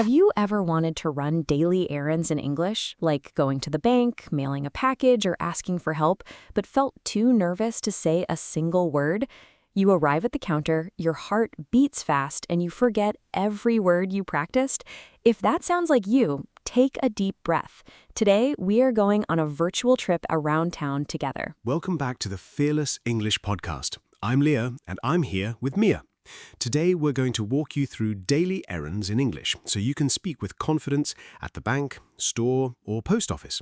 Have you ever wanted to run daily errands in English, like going to the bank, mailing a package, or asking for help, but felt too nervous to say a single word? You arrive at the counter, your heart beats fast, and you forget every word you practiced? If that sounds like you, take a deep breath. Today, we are going on a virtual trip around town together. Welcome back to the Fearless English Podcast. I'm Leah, and I'm here with Mia. Today, we're going to walk you through daily errands in English so you can speak with confidence at the bank, store, or post office.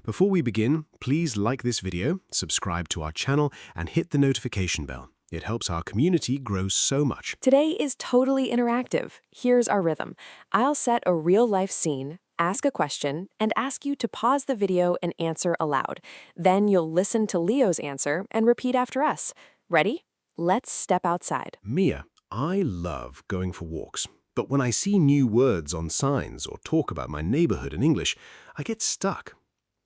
Before we begin, please like this video, subscribe to our channel, and hit the notification bell. It helps our community grow so much. Today is totally interactive. Here's our rhythm. I'll set a real-life scene, ask a question, and ask you to pause the video and answer aloud. Then you'll listen to Leo's answer and repeat after us. Ready? Let's step outside. Mia, I love going for walks, but when I see new words on signs or talk about my neighborhood in English, I get stuck.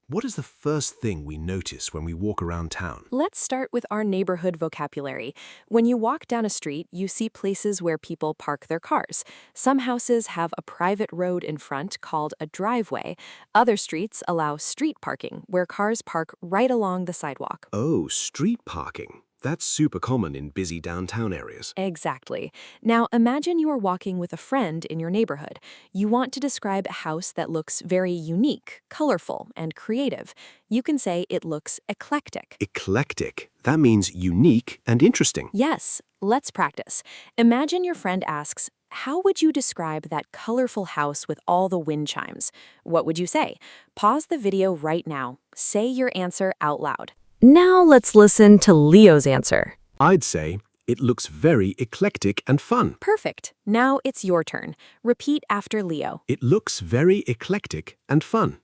What is the first thing we notice when we walk around town? Let's start with our neighborhood vocabulary. When you walk down a street, you see places where people park their cars. Some houses have a private road in front called a driveway. Other streets allow street parking, where cars park right along the sidewalk. Oh, street parking. That's super common in busy downtown areas. Exactly. Now imagine you are walking with a friend in your neighborhood. You want to describe a house that looks very unique, colorful, and creative. You can say it looks eclectic. Eclectic. That means unique and interesting. Yes, let's practice. Imagine your friend asks, "How would you describe that colorful house with all the wind chimes?" What would you say? Pause the video right now. Say your answer out loud. Now let's listen to Leo's answer. I'd say it looks very eclectic and fun. Perfect. Now it's your turn. Repeat after Leo. It looks very eclectic and fun.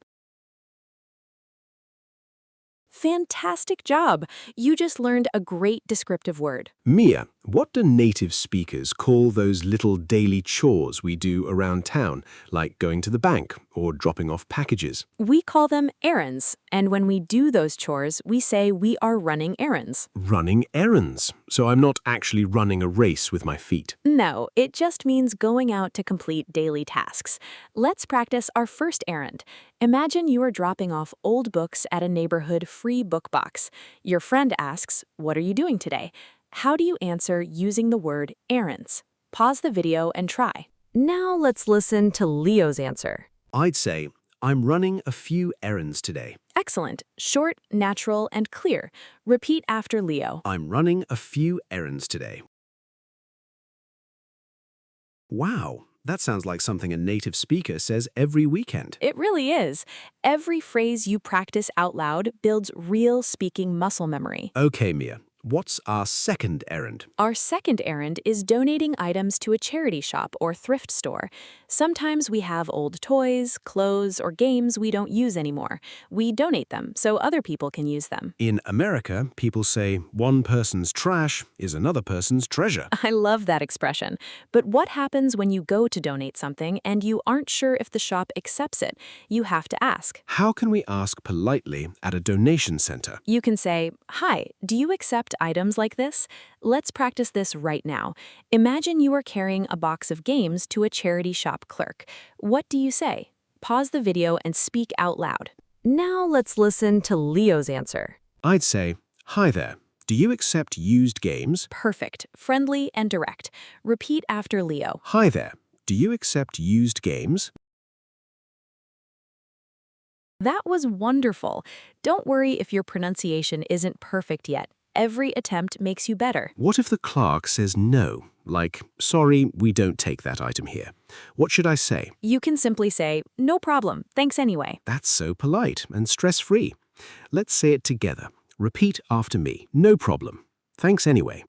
Fantastic job! You just learned a great descriptive word. Mia, what do native speakers call those little daily chores we do around town, like going to the bank or dropping off packages? We call them errands, and when we do those chores, we say we are running errands. Running errands. So I'm not actually running a race with my feet. No, it just means going out to complete daily tasks. Let's practice our first errand. Imagine you are dropping off old books at a neighborhood free book box. Your friend asks, "What are you doing today?" How do you answer using the word errands? Pause the video and try. Now let's listen to Leo's answer. I'd say, I'm running a few errands today. Excellent. Short, natural, and clear. Repeat after Leo. I'm running a few errands today. Wow, that sounds like something a native speaker says every weekend. It really is. Every phrase you practice out loud builds real speaking muscle memory. Okay, Mia, what's our second errand? Our second errand is donating items to a charity shop or thrift store. Sometimes we have old toys, clothes, or games we don't use anymore. We donate them so other people can use them. In America, people say one person's trash is another person's treasure. I love that expression. But what happens when you go to donate something and you aren't sure if the shop accepts it? You have to ask. How can we ask politely at a donation center? You can say, "Hi, do you accept items like this?" Let's practice this right now. Imagine you are carrying a box of games to a charity shop clerk. What do you say? Pause the video and speak out loud. Now let's listen to Leo's answer. I'd say, hi there, do you accept used games? Perfect. Friendly and direct. Repeat after Leo. Hi there, do you accept used games? That was wonderful. Don't worry if your pronunciation isn't perfect yet. Every attempt makes you better. What if the clerk says no? Like, sorry, we don't take that item here. What should I say? You can simply say, "No problem, thanks anyway." That's so polite and stress-free. Let's say it together. Repeat after me. No problem. Thanks anyway.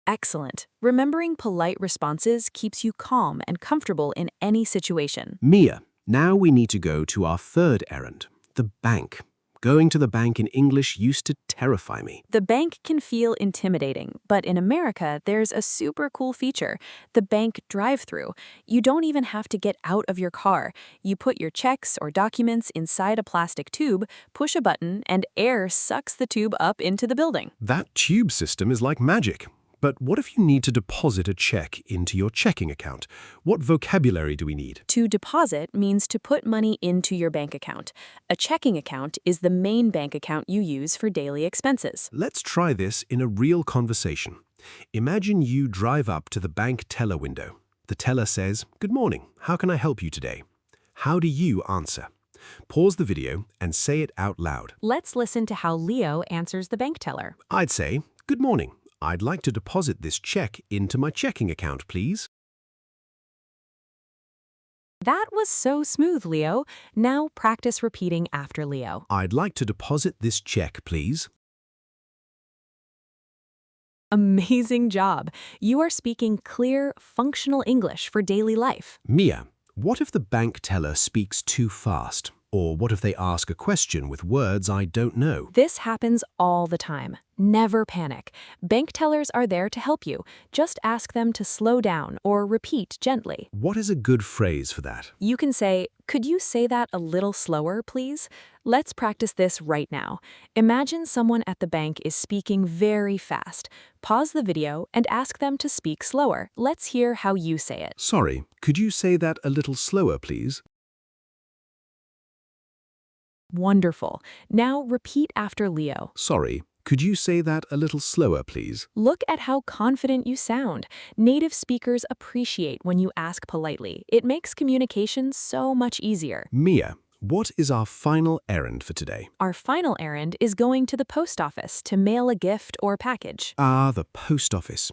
Excellent. Remembering polite responses keeps you calm and comfortable in any situation. Mia, now we need to go to our third errand, the bank. Going to the bank in English used to terrify me. The bank can feel intimidating, but in America, there's a super cool feature, the bank drive-through. You don't even have to get out of your car. You put your checks or documents inside a plastic tube, push a button, and air sucks the tube up into the building. That tube system is like magic. But what if you need to deposit a check into your checking account? What vocabulary do we need? To deposit means to put money into your bank account. A checking account is the main bank account you use for daily expenses. Let's try this in a real conversation. Imagine you drive up to the bank teller window. The teller says, "Good morning, how can I help you today?" How do you answer? Pause the video and say it out loud. Let's listen to how Leo answers the bank teller. I'd say, "Good morning. I'd like to deposit this check into my checking account, please." That was so smooth, Leo. Now practice repeating after Leo. I'd like to deposit this check, please. Amazing job. You are speaking clear, functional English for daily life. Mia, what if the bank teller speaks too fast? Or what if they ask a question with words I don't know? This happens all the time. Never panic. Bank tellers are there to help you. Just ask them to slow down or repeat gently. What is a good phrase for that? You can say, "Could you say that a little slower, please?" Let's practice this right now. Imagine someone at the bank is speaking very fast. Pause the video and ask them to speak slower. Let's hear how you say it. Sorry, could you say that a little slower, please? Wonderful. Now repeat after Leo. Sorry, could you say that a little slower, please? Look at how confident you sound. Native speakers appreciate when you ask politely. It makes communication so much easier. Mia, what is our final errand for today? Our final errand is going to the post office to mail a gift or package. Ah, the post office.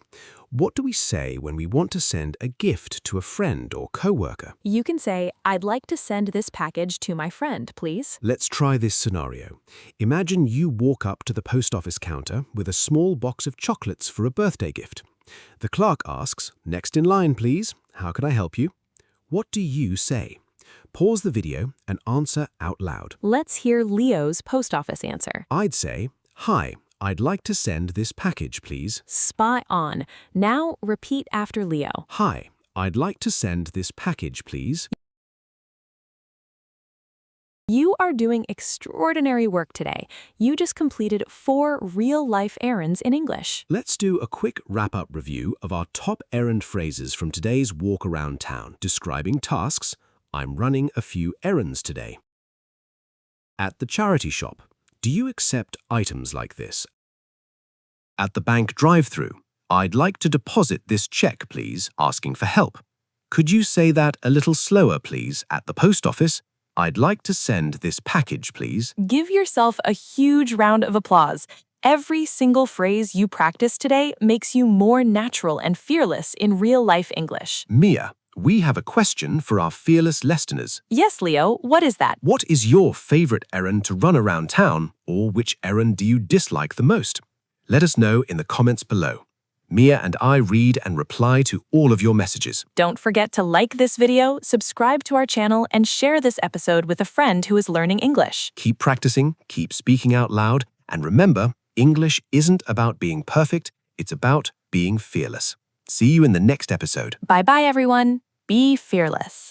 What do we say when we want to send a gift to a friend or coworker? You can say, "I'd like to send this package to my friend, please." Let's try this scenario. Imagine you walk up to the post office counter with a small box of chocolates for a birthday gift. The clerk asks, "Next in line, please. How can I help you?" What do you say? Pause the video and answer out loud. Let's hear Leo's post office answer. I'd say, "Hi, I'd like to send this package, please." Spot on. Now repeat after Leo. Hi, I'd like to send this package, please. You are doing extraordinary work today. You just completed 4 real-life errands in English. Let's do a quick wrap-up review of our top errand phrases from today's walk around town, describing tasks. I'm running a few errands today. At the charity shop, do you accept items like this? At the bank drive-thru, I'd like to deposit this check, please, asking for help. Could you say that a little slower, please? At the post office, I'd like to send this package, please. Give yourself a huge round of applause. Every single phrase you practiced today makes you more natural and fearless in real-life English. Mia, we have a question for our fearless listeners. Yes, Leo, what is that? What is your favorite errand to run around town, or which errand do you dislike the most? Let us know in the comments below. Mia and I read and reply to all of your messages. Don't forget to like this video, subscribe to our channel, and share this episode with a friend who is learning English. Keep practicing, keep speaking out loud, and remember, English isn't about being perfect, it's about being fearless. See you in the next episode. Bye-bye, everyone. Be fearless.